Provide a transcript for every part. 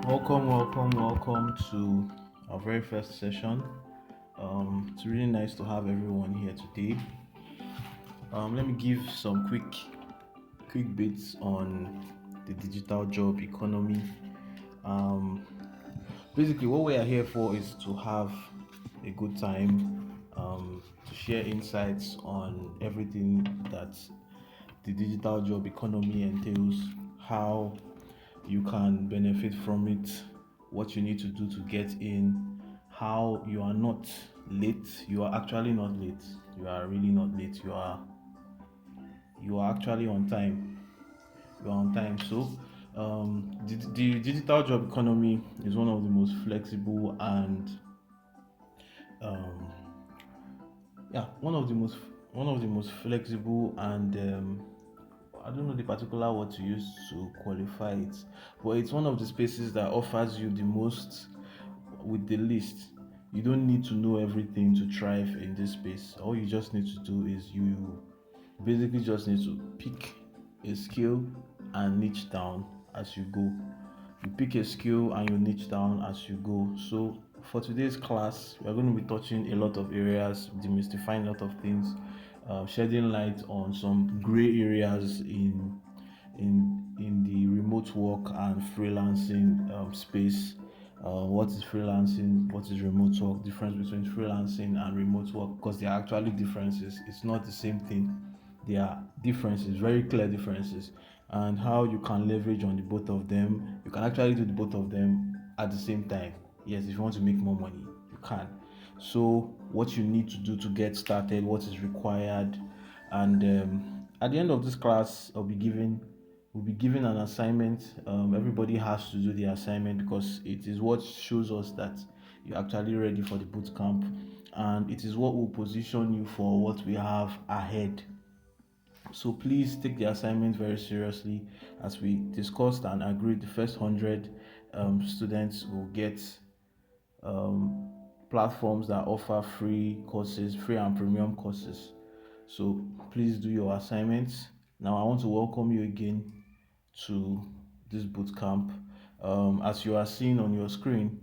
Welcome to our very first session. It's really nice to have everyone here today. Let me give some quick bits on the digital job economy. Um, Basically, what we are here for is to have a good time, to share insights on everything that the digital job economy entails, how you can benefit from it, what you need to do to get in, how you are not late. You are actually not late. You are really not late. You are actually on time. You are on time. So the digital job economy is one of the most flexible and um, yeah, one of the most flexible and I don't know the particular word to use to qualify it, but it's one of the spaces that offers you the most with the least. You don't need to know everything to thrive in this space. All you just need to do is you basically just need to pick a skill and niche down as you go. You pick a skill and you niche down as you go. So for today's class, we are going to be touching a lot of areas, demystifying a lot of things, shedding light on some gray areas in the remote work and freelancing space. What is freelancing? What is remote work? Difference between freelancing and remote work, because they are actually differences. It's not the same thing. There are differences, very clear differences, and how you can leverage on the both of them. You can actually do the both of them at the same time. Yes, if you want to make more money, you can. So, what you need to do to get started, what is required, and at the end of this class, we'll be given an assignment. Everybody has to do the assignment because it is what shows us that you're actually ready for the boot camp, and it is what will position you for what we have ahead. So please take the assignment very seriously. As we discussed and agreed, the first 100 students will get um, platforms that offer free courses, free and premium courses. So please do your assignments. Now I want to welcome you again to this boot camp. As you are seeing on your screen,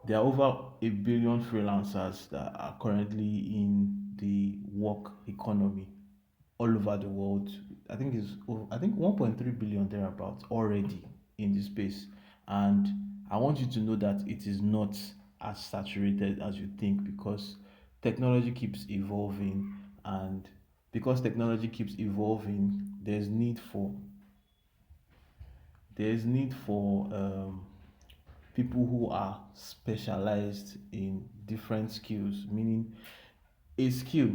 there are over a billion freelancers that are currently in the work economy all over the world. I think 1.3 billion thereabouts already in this space, and I want you to know that it is not as saturated as you think, because technology keeps evolving, and because technology keeps evolving, there's need for people who are specialized in different skills, meaning a skill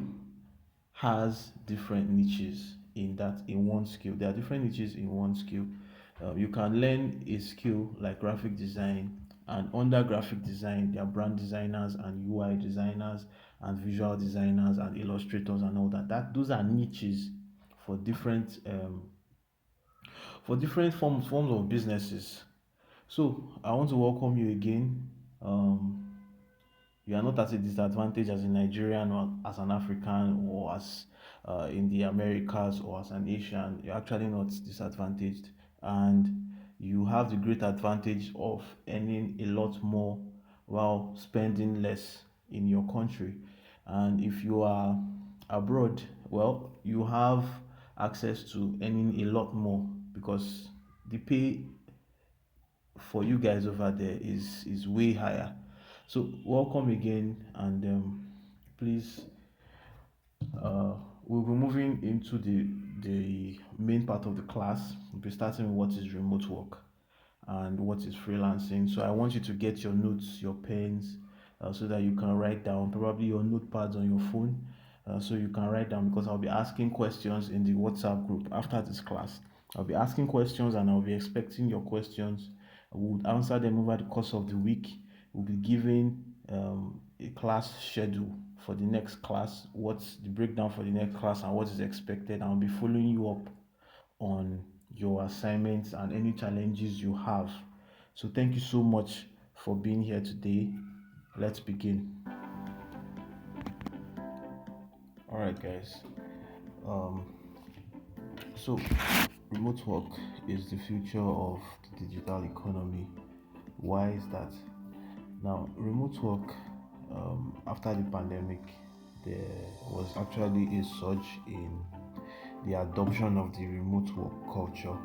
has different niches in one skill. There are different niches in one skill. You can learn a skill like graphic design, and under graphic design, there are brand designers and UI designers and visual designers and illustrators and all that. Those are niches for different forms of businesses. So I want to welcome you again. Um, you are not at a disadvantage as a Nigerian or as an African or as in the Americas or as an Asian. You're actually not disadvantaged, and you have the great advantage of earning a lot more while spending less in your country. And if you are abroad, well, you have access to earning a lot more, because the pay for you guys over there is way higher. So welcome again, and please, uh, we'll be moving into the main part of the class. We'll be starting with what is remote work and what is freelancing. So I want you to get your notes, your pens, so that you can write down, probably your notepads on your phone, so you can write down, because I'll be asking questions in the WhatsApp group after this class. I'll be asking questions and I'll be expecting your questions. I will answer them over the course of the week. We'll be giving a class schedule for the next class, what's the breakdown for the next class, and what is expected. I'll be following you up on your assignments and any challenges you have. So, thank you so much for being here today. Let's begin. All right, guys. Um, so, remote work is the future of the digital economy. Why is that? Now, remote work, after the pandemic, there was actually a surge in the adoption of the remote work culture,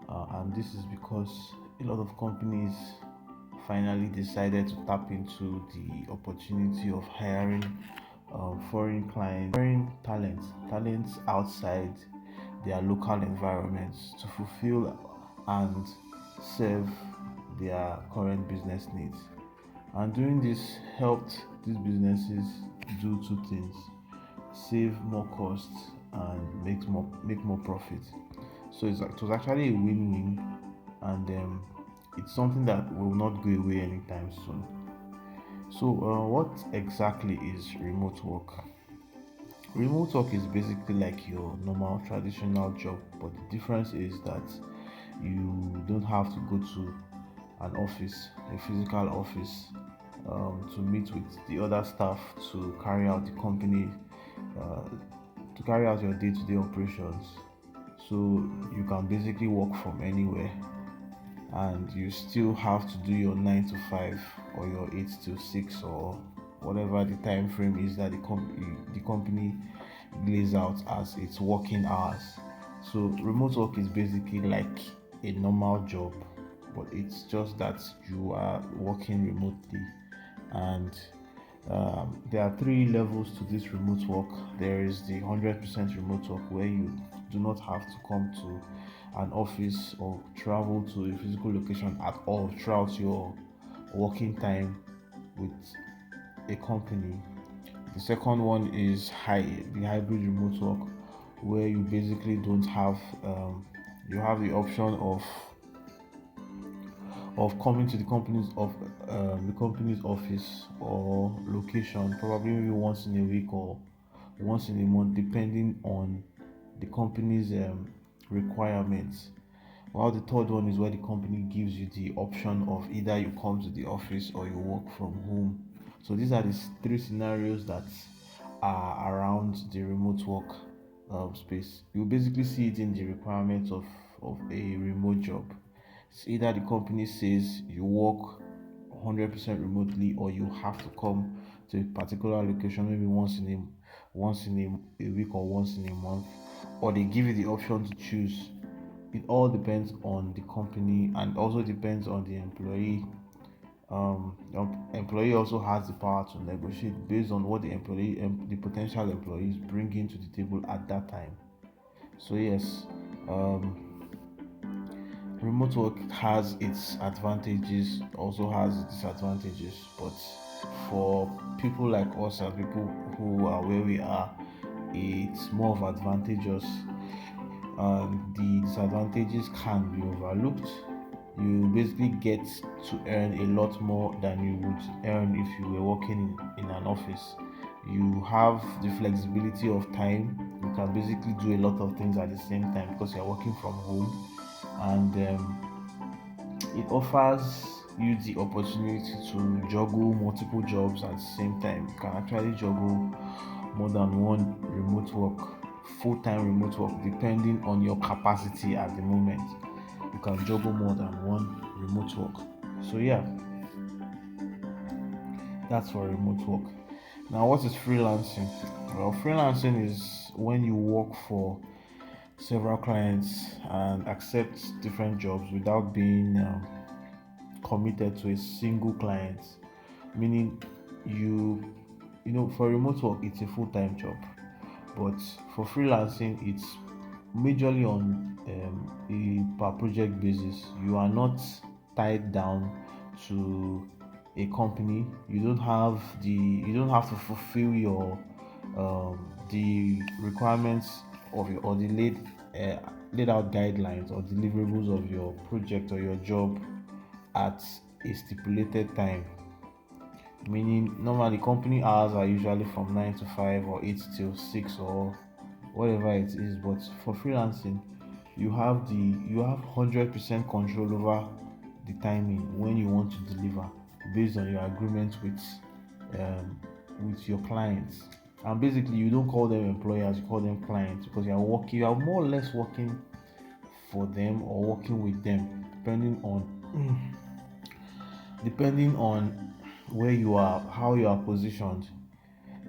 and this is because a lot of companies finally decided to tap into the opportunity of hiring foreign clients, foreign talents outside their local environments to fulfill and serve their current business needs. And doing this helped these businesses do two things: save more costs and make more profit. So it was actually a win-win, and it's something that will not go away anytime soon. So, what exactly is remote work? Remote work is basically like your normal traditional job, but the difference is that you don't have to go to an office, a physical office, to meet with the other staff to carry out the company, uh, to carry out your day-to-day operations. So you can basically work from anywhere, and you still have to do your 9 to 5 or your 8 to 6 or whatever the time frame is that the company lays out as its working hours. So remote work is basically like a normal job, but it's just that you are working remotely. And there are three levels to this remote work. There is the 100% remote work, where you do not have to come to an office or travel to a physical location at all throughout your working time with a company. The second one is the hybrid remote work, where you basically don't have you have the option of coming to the company's office or location, probably maybe once in a week or once in a month, depending on the company's requirements. While the third one is where the company gives you the option of either you come to the office or you work from home. So these are the three scenarios that are around the remote work space. You basically see it in the requirements of a remote job. It's either the company says you work 100% remotely, or you have to come to a particular location maybe once in a week or once in a month, or they give you the option to choose. It all depends on the company and also depends on the employee. The employee also has the power to negotiate based on what the potential employees bring into the table at that time. So yes, um, remote work has its advantages, also has its disadvantages. But for people like us and people who are where we are, it's more of advantageous, and the disadvantages can be overlooked. You basically get to earn a lot more than you would earn if you were working in an office. You have the flexibility of time. You can basically do a lot of things at the same time because you're working from home, and it offers you the opportunity to juggle multiple jobs at the same time. You can actually juggle more than one remote work, full-time remote work, depending on your capacity at the moment. You can juggle more than one remote work. So yeah, that's for remote work. Now, what is freelancing? Well, freelancing is when you work for several clients and accept different jobs without being committed to a single client. Meaning, you for remote work it's a full-time job, but for freelancing it's majorly on a per project basis. You are not tied down to a company. You don't have to fulfill your the requirements of your or the laid out guidelines or deliverables of your project or your job at a stipulated time. Meaning, normally company hours are usually from 9 to 5 or 8 till 6 or whatever it is. But for freelancing, you have 100% control over the timing when you want to deliver, based on your agreement um, with your clients. And basically, you don't call them employers, you call them clients, because you are more or less working for them or working with them, depending on where you are, how you are positioned.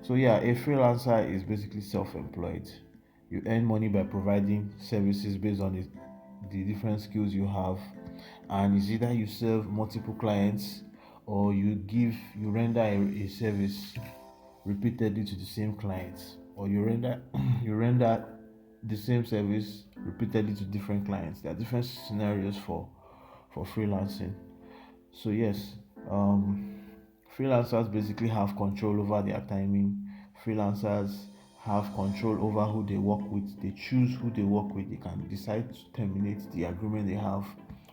So yeah, a freelancer is basically self-employed. You earn money by providing services based on the different skills you have, and it's either you serve multiple clients or you render a service repeatedly to the same clients, or you render you render the same service repeatedly to different clients. There are different scenarios for freelancing. So yes, um, freelancers basically have control over their timing. Freelancers have control over who they work with. They choose who they work with. They can decide to terminate the agreement they have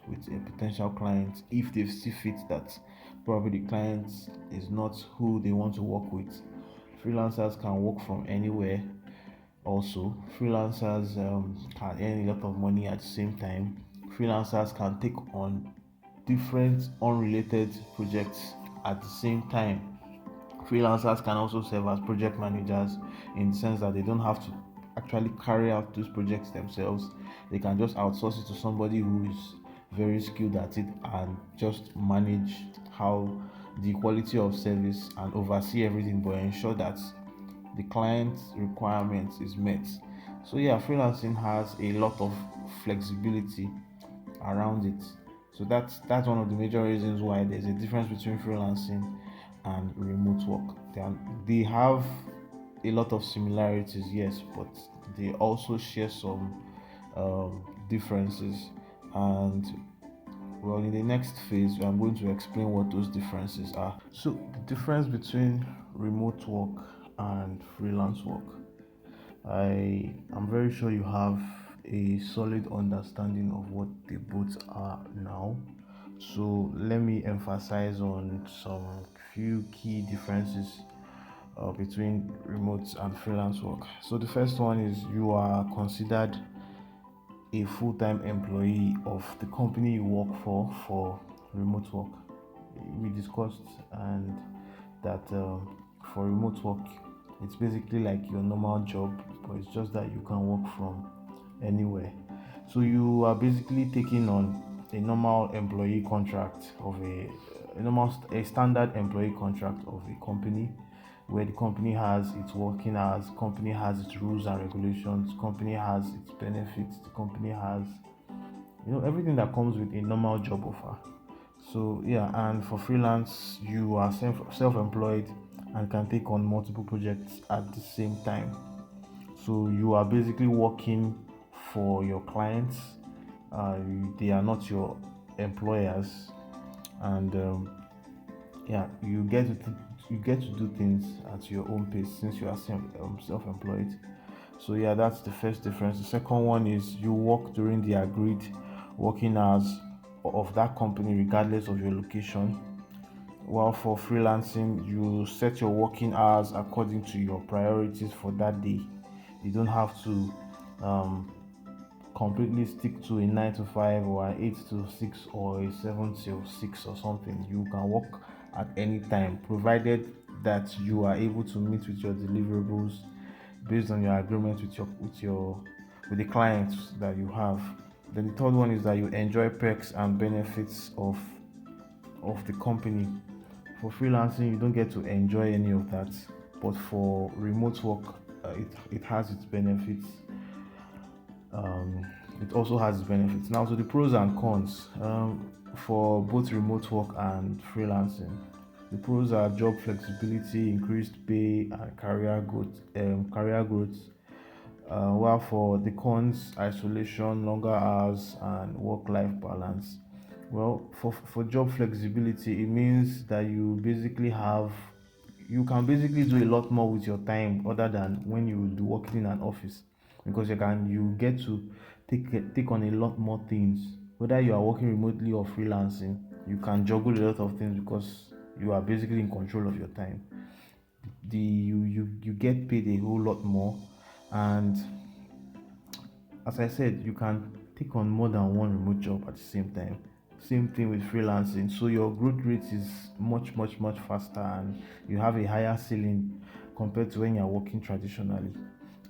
with a potential client if they see fit that probably the client is not who they want to work with. Freelancers can work from anywhere. Also, freelancers can earn a lot of money at the same time. Freelancers can take on different unrelated projects at the same time. Freelancers can also serve as project managers in the sense that they don't have to actually carry out those projects themselves. They can just outsource it to somebody who is very skilled at it and just manage how the quality of service and oversee everything, but ensure that the client's requirements is met. So yeah, freelancing has a lot of flexibility around it. So that's one of the major reasons why there's a difference between freelancing and remote work. They have a lot of similarities, yes, but they also share some differences. And well, in the next phase, I'm going to explain what those differences are. So the difference between remote work and freelance work. I am very sure you have a solid understanding of what they both are now. So let me emphasize on some few key differences between remote and freelance work. So the first one is you are considered a full-time employee of the company you work for remote work. We discussed and that for remote work it's basically like your normal job, but it's just that you can work from anywhere. So you are basically taking on a normal employee contract of a standard employee contract of a company, where the company has its working hours, company has its rules and regulations, company has its benefits, the company has everything that comes with a normal job offer. So yeah, and for freelance, you are self-employed and can take on multiple projects at the same time. So you are basically working for your clients. They are not your employers, and yeah, you get to do things at your own pace since you are self-employed. So yeah, that's the first difference. The second one is you work during the agreed working hours of that company regardless of your location. While for freelancing, you set your working hours according to your priorities for that day. You don't have to um, completely stick to a 9 to 5 or an 8 to 6 or a 7 to 6 or something. You can work at any time provided that you are able to meet with your deliverables based on your agreement with the clients that you have. Then the third one is that you enjoy perks and benefits of the company. For freelancing, you don't get to enjoy any of that, but for remote work, it has its benefits. Um, it also has its benefits. Now, so the pros and cons for both remote work and freelancing. The pros are job flexibility, increased pay, and career growth. While for the cons, isolation, longer hours, and work-life balance. Well, for job flexibility, it means that you can basically do a lot more with your time other than when you will be working in an office, because you get to take on a lot more things. Whether you are working remotely or freelancing, you can juggle a lot of things because you are basically in control of your time. You get paid a whole lot more, and as I said, you can take on more than one remote job at the same time. Same thing with freelancing. So your growth rate is much faster, and you have a higher ceiling compared to when you're working traditionally.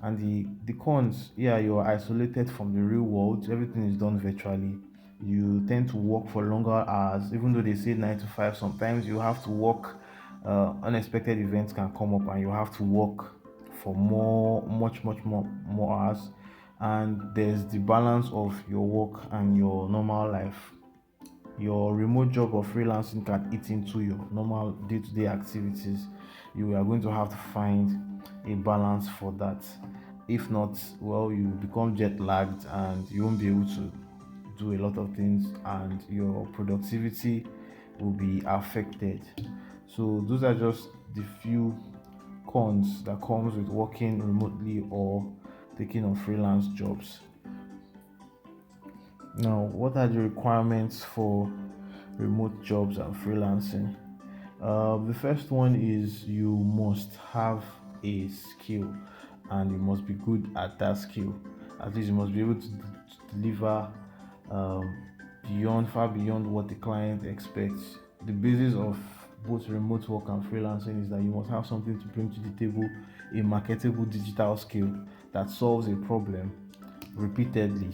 And the cons, yeah, you're isolated from the real world. Everything is done virtually. You tend to work for longer hours, even though they say 9 to 5. Sometimes you have to work. Unexpected events can come up, and you have to work for much more hours. And there's the balance of your work and your normal life. Your remote job or freelancing can eat into your normal day-to-day activities. You are going to have to find a balance for that. If not, well, you become jet lagged and you won't be able to do a lot of things, and your productivity will be affected. So those are just the few cons that comes with working remotely or taking on freelance jobs. Now, what are the requirements for remote jobs and freelancing? The first one is you must have a skill, and you must be good at that skill. At least you must be able to deliver um, far beyond what the client expects. The basis of both remote work and freelancing is that you must have something to bring to the table, a marketable digital skill that solves a problem repeatedly,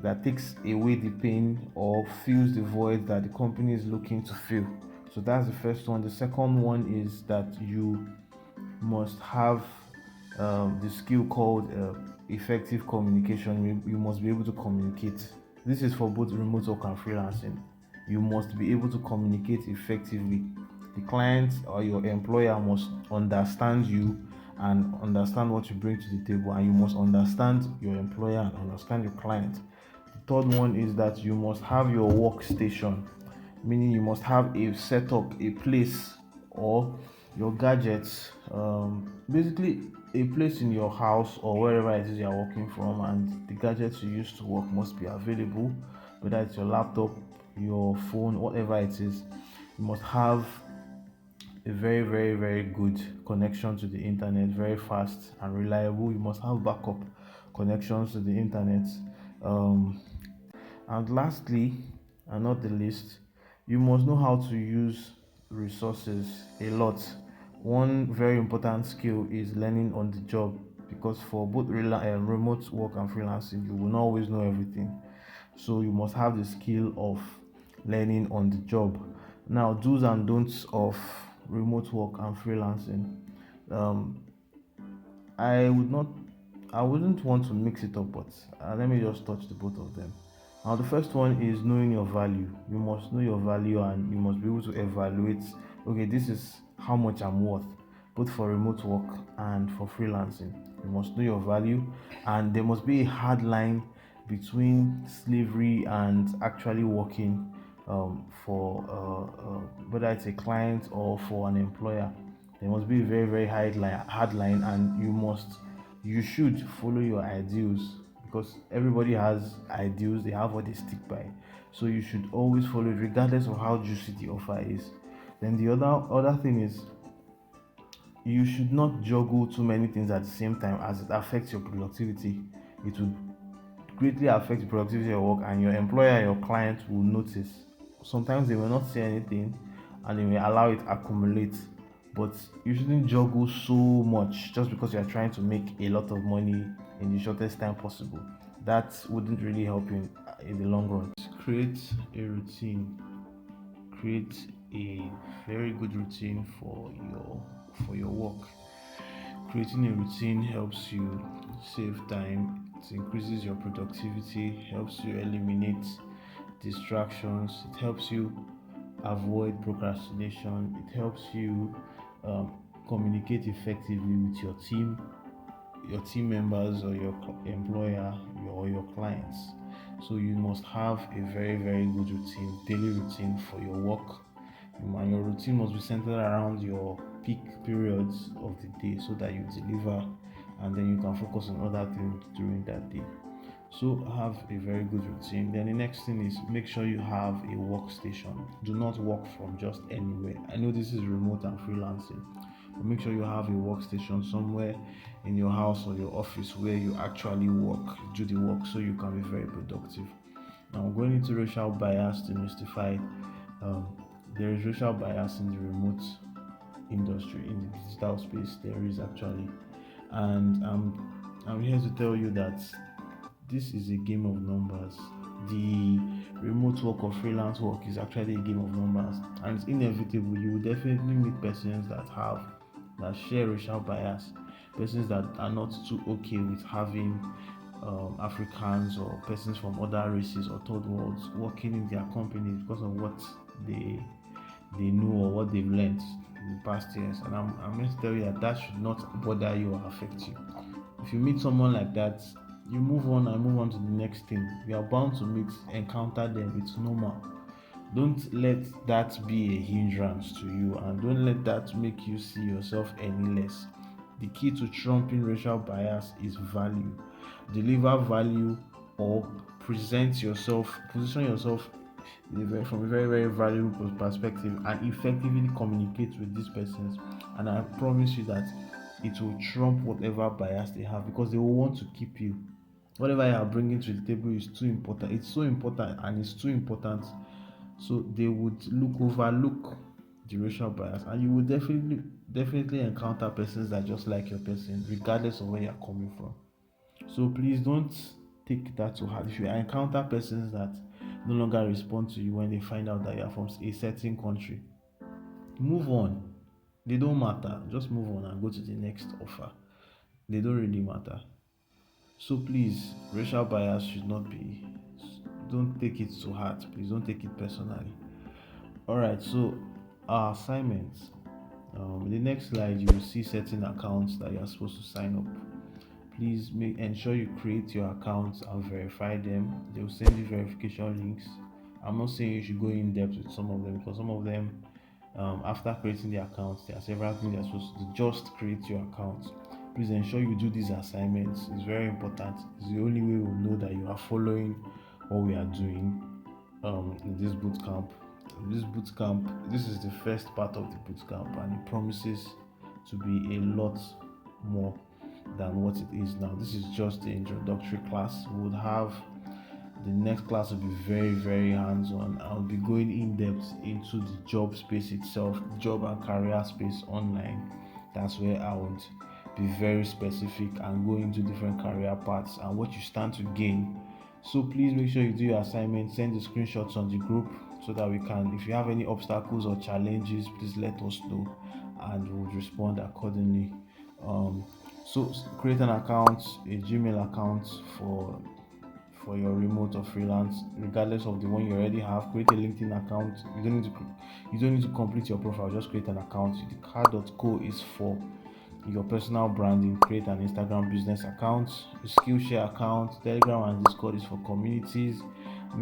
that takes away the pain or fills the void that the company is looking to fill. So that's the first one. The second one is that you must have the skill called effective communication. You must be able to communicate. This is for both remote work and freelancing. You must be able to communicate effectively. The client or your employer must understand you and understand what you bring to the table, and you must understand your employer and understand your client. The third one is that you must have your workstation, meaning you must have a setup, a place, or your gadgets, basically a place in your house or wherever it is you are working from, and the gadgets you use to work must be available, whether it's your laptop, your phone, whatever it is. You must have a very, very, very good connection to the internet, very fast and reliable. You must have backup connections to the internet. um, and lastly, and not the least, you must know how to use resources a lot. One very important skill is learning on the job, because for both remote work and freelancing, you will not always know everything. So you must have the skill of learning on the job. Now, do's and don'ts of remote work and freelancing. Um, I would not, I wouldn't want to mix it up, but let me just touch the both of them. Now, the first one is knowing your value. You must know your value, and you must be able to evaluate. Okay, this is how much I'm worth, both for remote work and for freelancing. You must know your value, and there must be a hard line between slavery and actually working for whether it's a client or for an employer. There must be a very, very hard line, and you should follow your ideals, because everybody has ideals. They have what they stick by. So you should always follow it, regardless of how juicy the offer is. Then the other thing is, you should not juggle too many things at the same time, as it affects your productivity. It will greatly affect the productivity of your work, and your employer and your client will notice. Sometimes they will not say anything, and they may allow it accumulate. But you shouldn't juggle so much just because you are trying to make a lot of money in the shortest time possible. That wouldn't really help you in the long run. Create a routine. Create a very good routine for your work. Creating a routine helps you save time, it increases your productivity, helps you eliminate distractions, it helps you avoid procrastination, it helps you um, communicate effectively with your team members, or your employer, or your clients. So you must have a very, very good routine, daily routine for your work, and your routine must be centered around your peak periods of the day, so that you deliver, and then you can focus on other things during that day. So have a very good routine. Then the next thing is, make sure you have a workstation. Do not work from just anywhere. I know this is remote and freelancing, but make sure you have a workstation somewhere in your house or your office where you actually work, do the work, so you can be very productive. Now, going into racial bias to mystify, um, there is racial bias in the remote industry, in the digital space. There is actually, And I'm here to tell you that this is a game of numbers. The remote work or freelance work is actually a game of numbers, and it's inevitable. You will definitely meet persons that share racial bias, persons that are not too okay with having Africans or persons from other races or third worlds working in their companies because of what they they know or what they've learned in the past years. And I'm going to tell you that that should not bother you or affect you. If you meet someone like that, you move on and move on to the next thing. You are bound to encounter them. It's normal. Don't let that be a hindrance to you, and don't let that make you see yourself any less. The key to trumping racial bias is value. Deliver value, or position yourself from a very, very valuable perspective, and effectively communicate with these persons. And I promise you that it will trump whatever bias they have, because they will want to keep you. Whatever you are bringing to the table is too important. It's so important, and it's too important, so they would overlook the racial bias, and you will definitely encounter persons that just like your person regardless of where you're coming from. So please don't take that to heart. If you encounter persons that no longer respond to you when they find out that you're from a certain country, move on. They don't matter. Just move on and go to the next offer. They don't really matter. So please, racial bias should not be. Don't take it to heart. Please don't take it personally. All right. So our assignments. In the next slide, you will see certain accounts that you are supposed to sign up. Please ensure you create your accounts and verify them. They will send you verification links. I'm not saying you should go in depth with some of them, because some of them, after creating the accounts, there are several things you're supposed to do. Just create your account. Please ensure you do these assignments. It's very important. It's the only way we'll know that you are following what we are doing in this boot camp. This is the first part of the boot camp, and it promises to be a lot more than what it is now. This is just the introductory class. We would have the next class will be very, very hands-on. I'll be going in depth into the job space itself, job and career space online. That's where I would be very specific and go into different career paths and what you stand to gain. So please make sure you do your assignment, send the screenshots on the group so that we can, if you have any obstacles or challenges, please let us know and we'll respond accordingly. So create an account, a Gmail account for your remote or freelance, regardless of the one you already have. Create a LinkedIn account. You don't need to complete your profile. Just create an account. The car.co is for your personal branding. Create an Instagram business account. A Skillshare account. Telegram and Discord is for communities.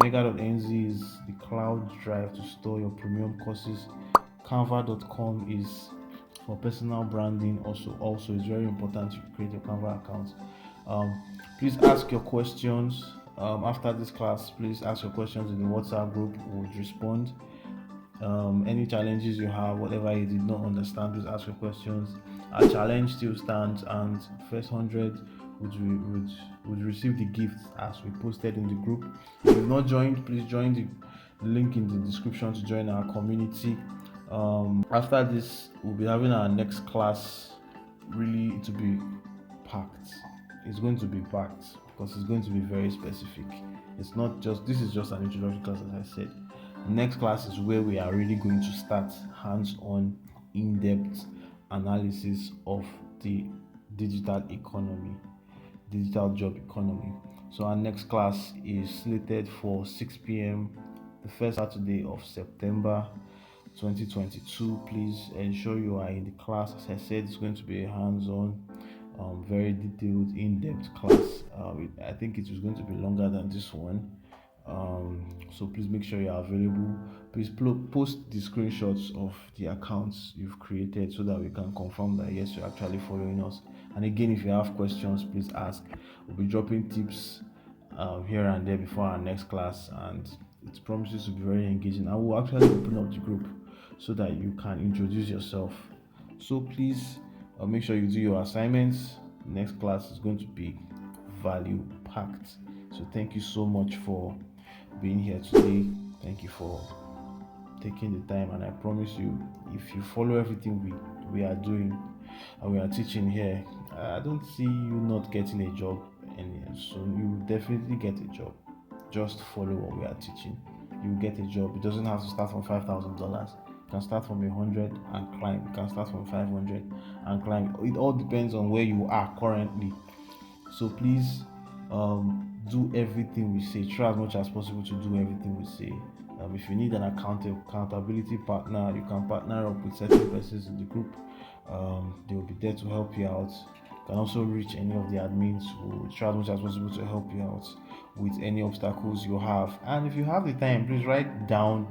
Mega.nz is the cloud drive to store your premium courses. Canva.com is for personal branding. Also it's very important you create your Canva account. Please ask your questions after this class. Please ask your questions in the WhatsApp group. We'll respond. Any challenges you have, whatever you did not understand, please ask your questions. Our challenge still stands, and first 100 would receive the gifts as we posted in the group. If you've not joined, please join the link in the description to join our community. After this, we'll be having our next class. Really, to be packed. It's going to be packed because it's going to be very specific. It's not just, this is just an introductory class, as I said. Next class is where we are really going to start hands-on, in-depth analysis of the digital economy, digital job economy. So our next class is slated for 6 p.m. the first Saturday of September 2022. Please ensure you are in the class. As I said, it's going to be a hands-on, very detailed, in-depth class. I think it is going to be longer than this one. So please make sure you are available. Please post the screenshots of the accounts you've created so that we can confirm that yes, you're actually following us. And again, if you have questions, please ask. We'll be dropping tips here and there before our next class, and it promises to be very engaging. I will actually open up the group so that you can introduce yourself. So please make sure you do your assignments. Next class is going to be value packed. So thank you so much for being here today. Thank you for taking the time, and I promise you, if you follow everything we are doing and we are teaching here, I don't see you not getting a job anytime soon. You will definitely get a job. Just follow what we are teaching. You will get a job. It doesn't have to start from $5,000. You can start from 100 and climb. You can start from 500 and climb. It all depends on where you are currently. So please do everything we say. Try as much as possible to do everything we say. If you need an accountability partner, you can partner up with certain persons in the group. They will be there to help you out. You can also reach any of the admins who try as much as possible to help you out with any obstacles you have. And if you have the time, please write down,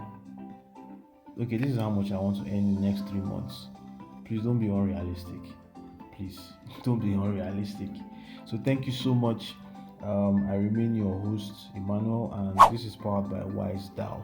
okay, this is how much I want to earn in the next 3 months. Please don't be unrealistic. Please don't be unrealistic. So thank you so much. I remain your host, Emmanuel, and this is powered by Wise Dow.